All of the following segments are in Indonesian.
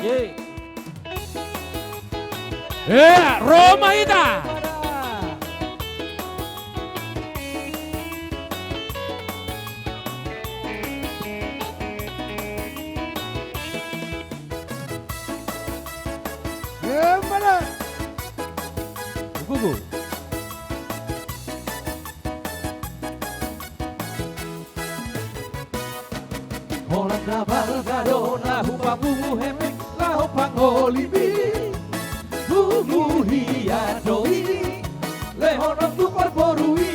Ye. Roma Ita. Gugu. Holanda Bargadona hupamu hemeng lao pangolibi bumu hiadoi lehono tu perborui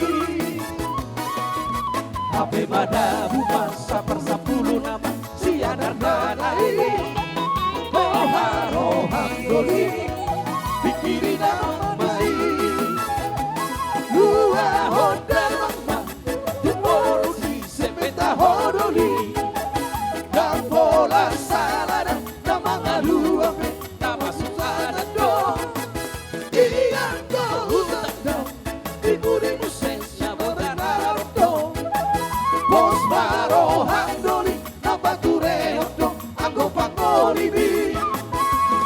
Ape madabu masa persapulu nama siadar danai Roham doli pikirin amai Lua honda mama Jumoro si sepeta hodoli Dan bola salada Na mga luame Na masusada do Iyan ko utanda Iburi mo sensya Badanaro do Bos marohang doli Na batureo do Anggo pangolibi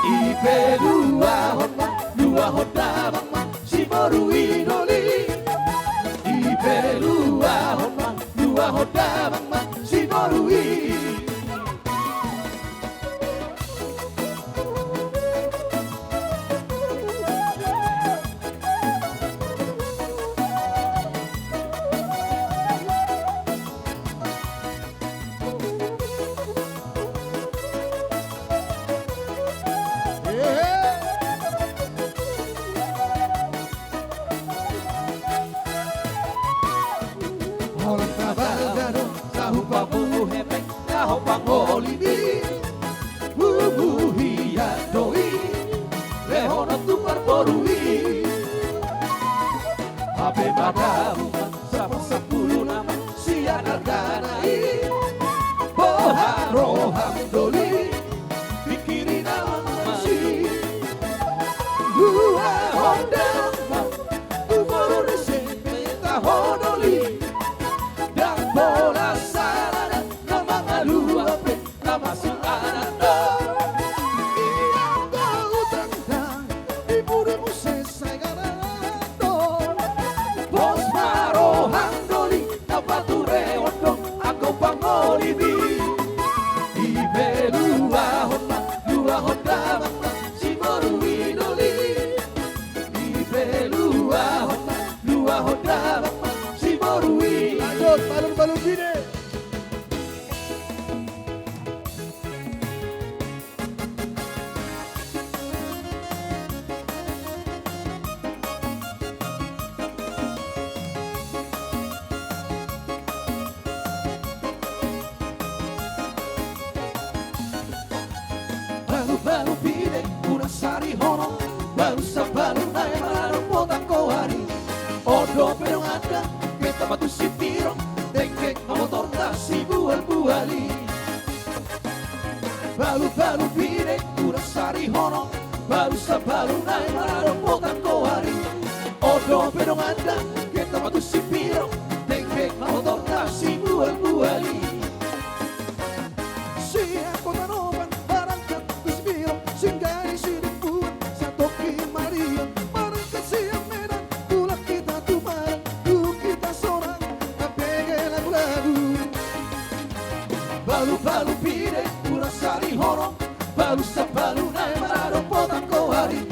Ipe dua honda mama Si morui doli Ipe dua honda mama Si morui Orang tabagado tahu pabu hepeng tahu pangolibi bubu hiadoi lehono tu perborui Ape madamu sama sepuluh nama siadar danai Roham doli pikirin amasi Dua honda umur sepeta hodoli bola salada na mga luape na masuanan do Iyang kautanda iburi mo sesay ganado Bos marohang doli na patureo do ako pangolibi Ibe dua honda mama si morui doli Ibe dua honda mama si morui balon bine balu bine una sari hono balu sabalu nae mararo potang kohari odo pero ada kita batu sipiro dengkek motor si bual-buali balu bine una sari hono balu sabalu nae mararo potang kohari odo pero ada kita batu sipiro dengkek motor si bual-buali siya kota noban barangkat kuspiro singgay sinipuan sa Toki Maria barangkat siya medan tulak kita tumarang du kita sorang kapege lagu-lagu balu pide kurang sari horong balu sabalu nae mararo potang kohari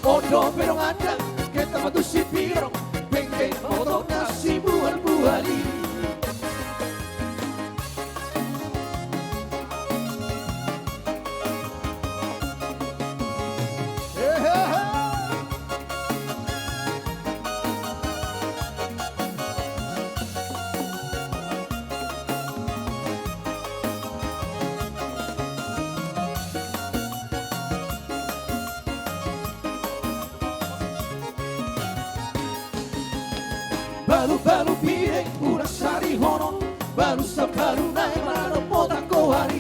odo pero ada kita batu sipiro dengkek motor si bual-buali balu pide kurang sari hono balu sabalu nae mararo potang kohari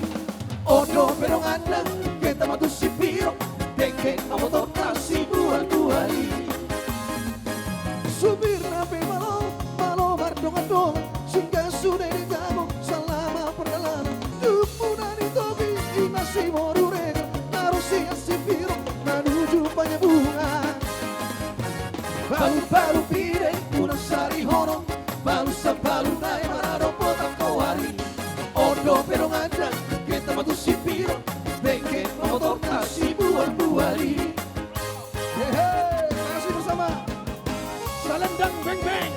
odo pero ada kita batu sipiro dengkek motor si bual-buali subir nape malo bardongan-dongan sehingga sudah dijago selama perjalanan Jumuna di topi inasi morurega banyak bunga. Balu-balu pire, unang sari honong, balu sa balu na mararo po takawari. Odo pero nganda, kita matusipiro, bengke motor si bual-buali. Hehe, terima kasih bersama Salendang Beng Beng.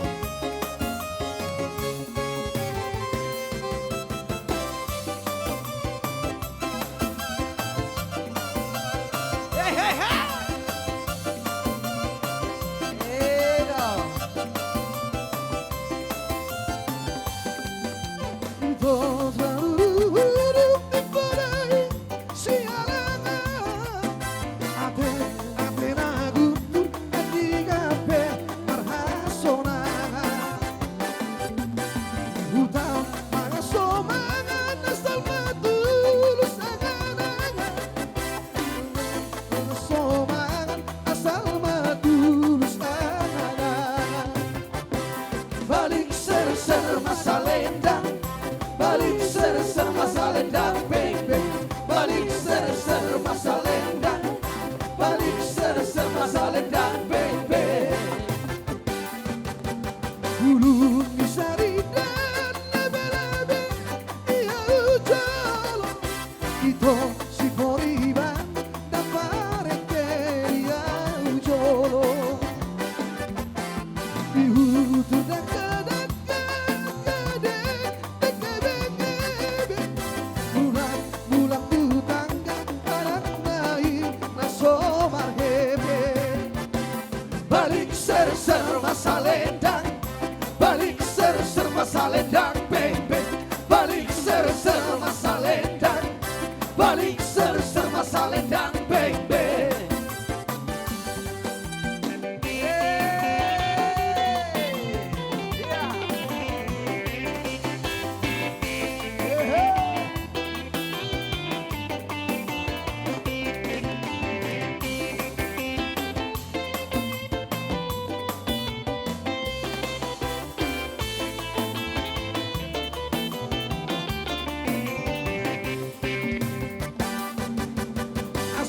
Balik ser-ser masa lendang, balik ser-ser masa lendang, beng beng. Balik ser-ser masa lendang, balik ser-ser masa lendang, beng beng. Bulu misari dan lebe-lebe, iya ujalo. Ito si Foriba dan parete iya ujolo. Ihutu dan balik ser-ser masa lendang, balik ser-ser masa lendang, beng beng. Balik ser-ser masa lendang, balik ser-ser masa lendang, beng beng.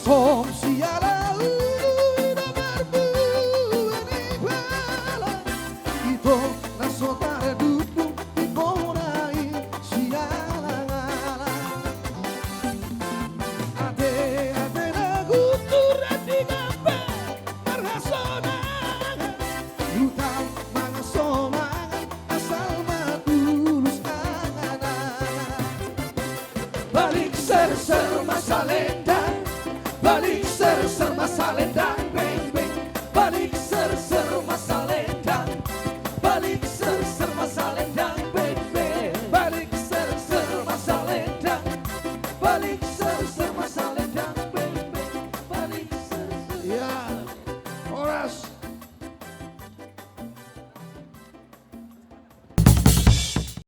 Som siala una barbuan iguala. Ito nasotare dupu iponai siala ngala. Ate na gutura di gambe marhasonangan. Utang mga somangan asal matulus angan-angan. Balik ser-ser masa lendang, balik ser-ser masa lendang, beng beng. Balik ser-ser